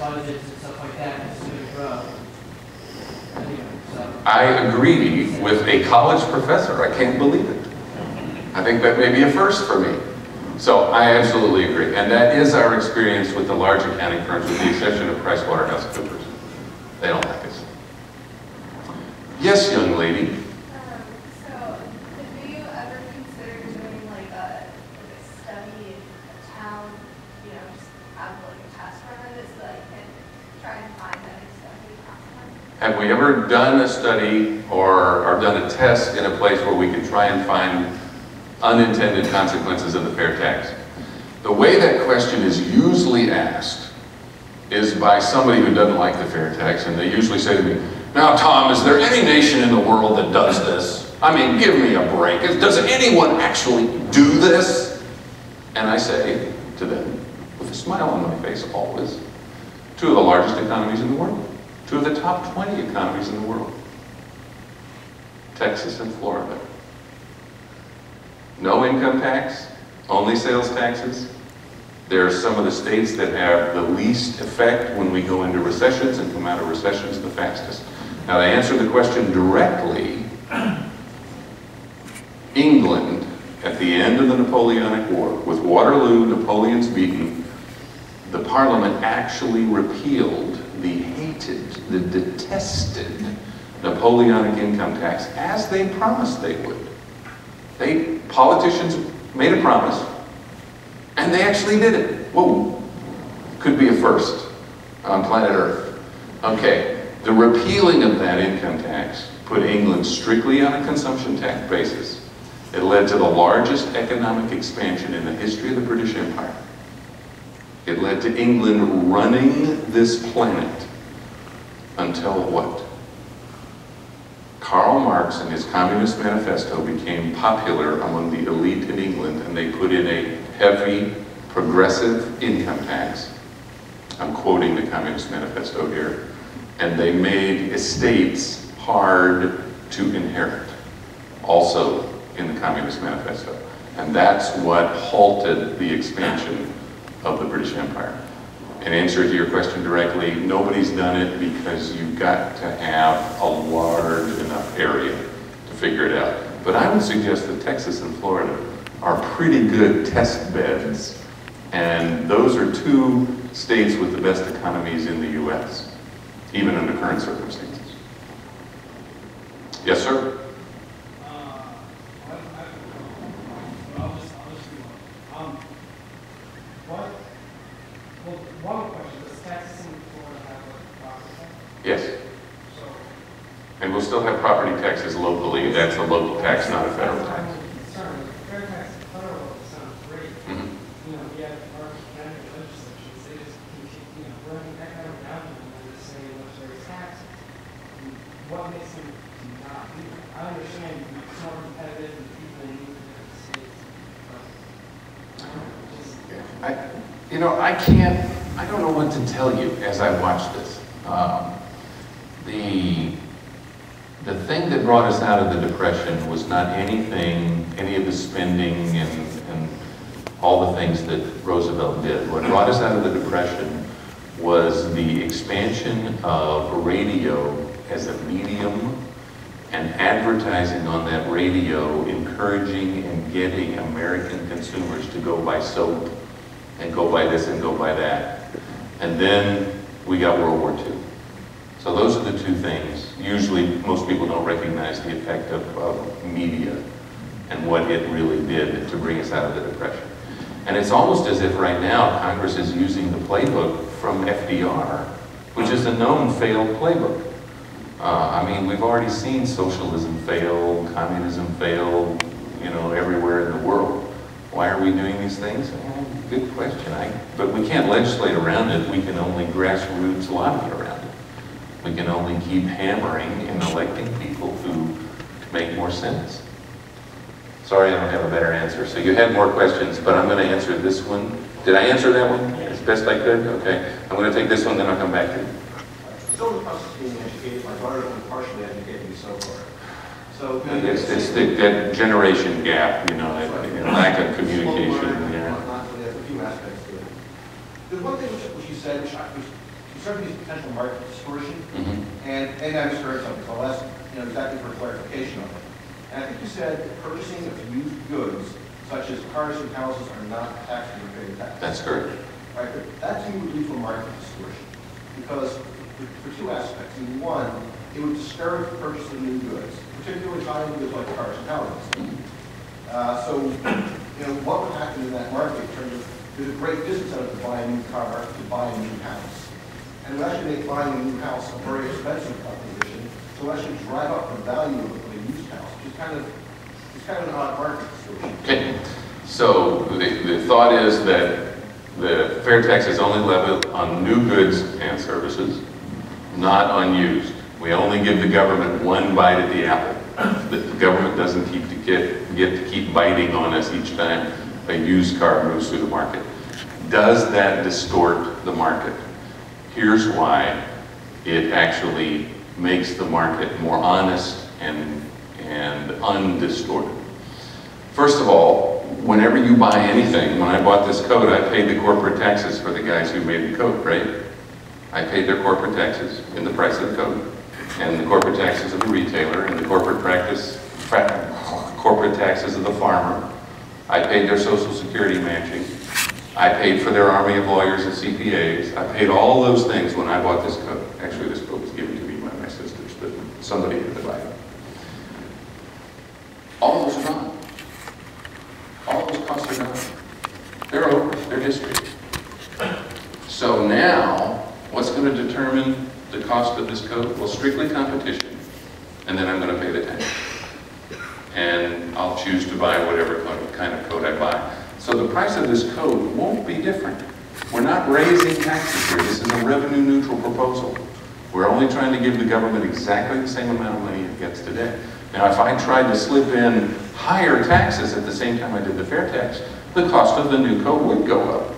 audits and stuff like that, and it's going to grow. Anyway, so. I agree with a college professor. I can't believe it. I think that may be a first for me. So I absolutely agree. And that is our experience with the large accounting firms, with the exception of PricewaterhouseCoopers. They don't like us. Yes, young lady. So, have you ever considered doing like a study in a town, you know, just have like a test run of it so that you can try and find that expected outcome? Have we ever done a study or done a test in a place where we can try and find unintended consequences of the fair tax? The way that question is usually asked is by somebody who doesn't like the fair tax, and they usually say to me, "Now, Tom, is there any nation in the world that does this? I mean, give me a break. Does anyone actually do this?" And I say to them, with a smile on my face always, two of the largest economies in the world, two of the top 20 economies in the world, Texas and Florida. No income tax, only sales taxes. There are some of the states that have the least effect when we go into recessions and come out of recessions the fastest. Now, to answer the question directly, England, at the end of the Napoleonic War, with Waterloo, Napoleon's beaten, the Parliament actually repealed the hated, the detested Napoleonic income tax, as they promised they would. Politicians made a promise, and they actually did it. Whoa, could be a first on planet Earth. Okay, the repealing of that income tax put England strictly on a consumption tax basis. It led to the largest economic expansion in the history of the British Empire. It led to England running this planet until what? Karl Marx and his Communist Manifesto became popular among the elite in England, and they put in a heavy, progressive income tax. I'm quoting the Communist Manifesto here. And they made estates hard to inherit, also in the Communist Manifesto. And that's what halted the expansion of the British Empire. In answer to your question directly, nobody's done it because you've got to have a large enough area to figure it out. But I would suggest that Texas and Florida are pretty good test beds, and those are two states with the best economies in the U.S., even under current circumstances. Yes, sir? One question, does Texas and Florida have a property tax? Yes. So, And we'll still have property taxes locally. That's a local tax, not a federal tax. concerned. The fair tax is federal, it sounds great. Mhm. You know, we have our county legislatures, they just continue, you know, running economic development and just saying let's raise taxes. And what makes them not do that? I understand it's more competitive and people need to different states, but I don't know what to tell you as I watch this. The thing that brought us out of the Depression was not any of the spending and all the things that Roosevelt did. What brought us out of the Depression was the expansion of radio as a medium and advertising on that radio encouraging and getting American consumers to go buy soap and go buy this and go buy that. And then we got World War II. So those are the two things. Usually most people don't recognize the effect of media and what it really did to bring us out of the Depression. And it's almost as if right now Congress is using the playbook from FDR, which is a known failed playbook. I mean, we've already seen socialism fail, communism fail, you know, everywhere in the world. Why are we doing these things? Good question. But we can't legislate around it. We can only grassroots lobby around it. We can only keep hammering and electing people who make more sense. Sorry, I don't have a better answer. So you had more questions, but I'm going to answer this one. Did I answer that one as best I could? Okay. I'm going to take this one, then I'll come back to it. Still in the process of being educated. My daughter has been partially educated me so far. So It's that generation gap, you know, that lack of communication. Yeah. There's a few aspects to it. There's one thing which you said, which certainly is potential market distortion. Mhm. And I misheard something, so I'll ask, exactly for clarification on it. And I think you said purchasing of used goods, such as cars and houses, are not taxed or paid tax. That's correct. Right, but that to me would lead to a market distortion, because for two aspects. One, it would discourage the purchase of new goods, particularly buying goods like cars and houses. So, what would happen in that market in terms of, there's a great business out of to buy a new car, to buy a new house. And it would actually make buying a new house a very expensive proposition, so it would actually drive up the value of a used house, which is kind of an odd market distortion. Okay, so the thought is that the fair tax is only levied on new goods and services, not on used. We only give the government one bite at the apple. The government doesn't get to keep biting on us each time a used car moves through the market. Does that distort the market? Here's why it actually makes the market more honest and undistorted. First of all, whenever you buy anything, when I bought this coat, I paid the corporate taxes for the guys who made the coat, right? I paid their corporate taxes in the price of the coat, and the corporate taxes of the retailer, and the corporate taxes of the farmer. I paid their Social Security matching. I paid for their army of lawyers and CPAs. I paid all those things when I bought this coat. Actually, this coat was given to me by my sisters, but somebody had to buy it. All those are gone. All those costs are gone. They're over. They're history. So now, what's going to determine the cost of this coat? Well, strictly competition, and then I'm going to pay the tax. And I'll choose to buy whatever kind of coat I buy. So the price of this coat won't be different. We're not raising taxes here. This is a revenue neutral proposal. We're only trying to give the government exactly the same amount of money it gets today. Now, if I tried to slip in higher taxes at the same time I did the fair tax, the cost of the new coat would go up.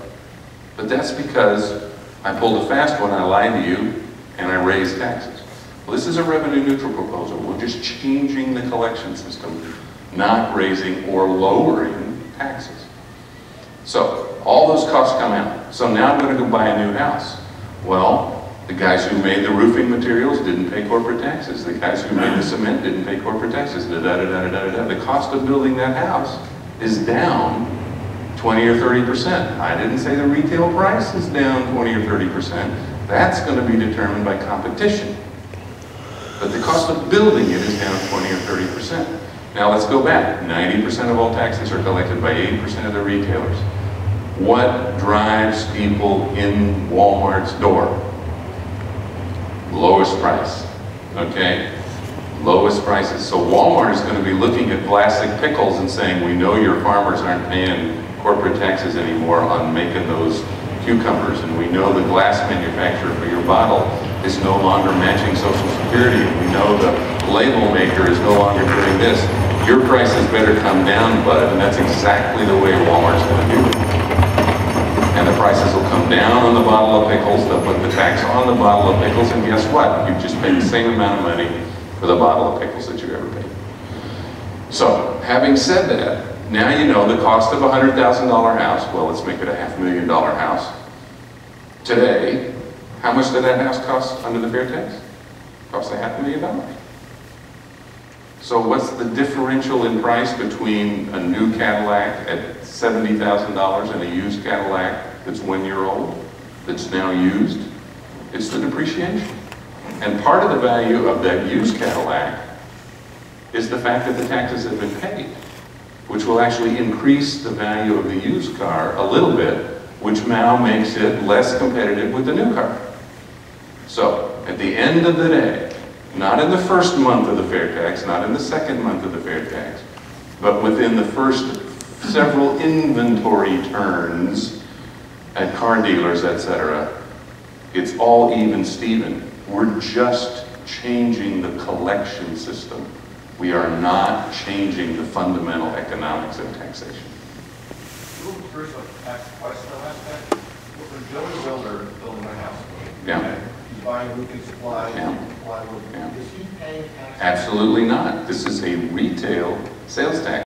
But that's because I pulled a fast one, I lied to you, and I raised taxes. Well, this is a revenue neutral proposal. We're just changing the collection system, not raising or lowering taxes. So, all those costs come out. So now I'm going to go buy a new house. Well, the guys who made the roofing materials didn't pay corporate taxes. The guys who made the cement didn't pay corporate taxes. The cost of building that house is down 20 or 30%. I didn't say the retail price is down 20 or 30%. That's going to be determined by competition. But the cost of building it is down 20 or 30%. Now let's go back. 90% of all taxes are collected by 80% of the retailers. What drives people in Walmart's door? Lowest price, okay? Lowest prices. So Walmart is going to be looking at plastic pickles and saying, we know your farmers aren't paying corporate taxes anymore on making those cucumbers, and we know the glass manufacturer for your bottle is no longer matching Social Security, and we know the label maker is no longer doing this. Your prices better come down, bud, and that's exactly the way Walmart's going to do it. And the prices will come down on the bottle of pickles, they'll put the tax on the bottle of pickles, and guess what? You've just paid the same amount of money for the bottle of pickles that you ever paid. So, having said that, now you know the cost of a $100,000 house. Well, let's make it a $500,000 house. Today, how much did that house cost under the fair tax? It cost $500,000. So what's the differential in price between a new Cadillac at $70,000 and a used Cadillac that's 1 year old, that's now used? It's the depreciation. And part of the value of that used Cadillac is the fact that the taxes have been paid, which will actually increase the value of the used car a little bit, which now makes it less competitive with the new car. So, at the end of the day, not in the first month of the fair tax, not in the second month of the fair tax, but within the first several inventory turns at car dealers, etc., it's all even Steven. We're just changing the collection system. We are not changing the fundamental economics of taxation. A little curious about the tax question aspect. When Joe is a builder building a house, Yeah. he's buying roofing supplies, Yeah. plywood, Yeah. is he paying tax? Absolutely not. This is a retail sales tax.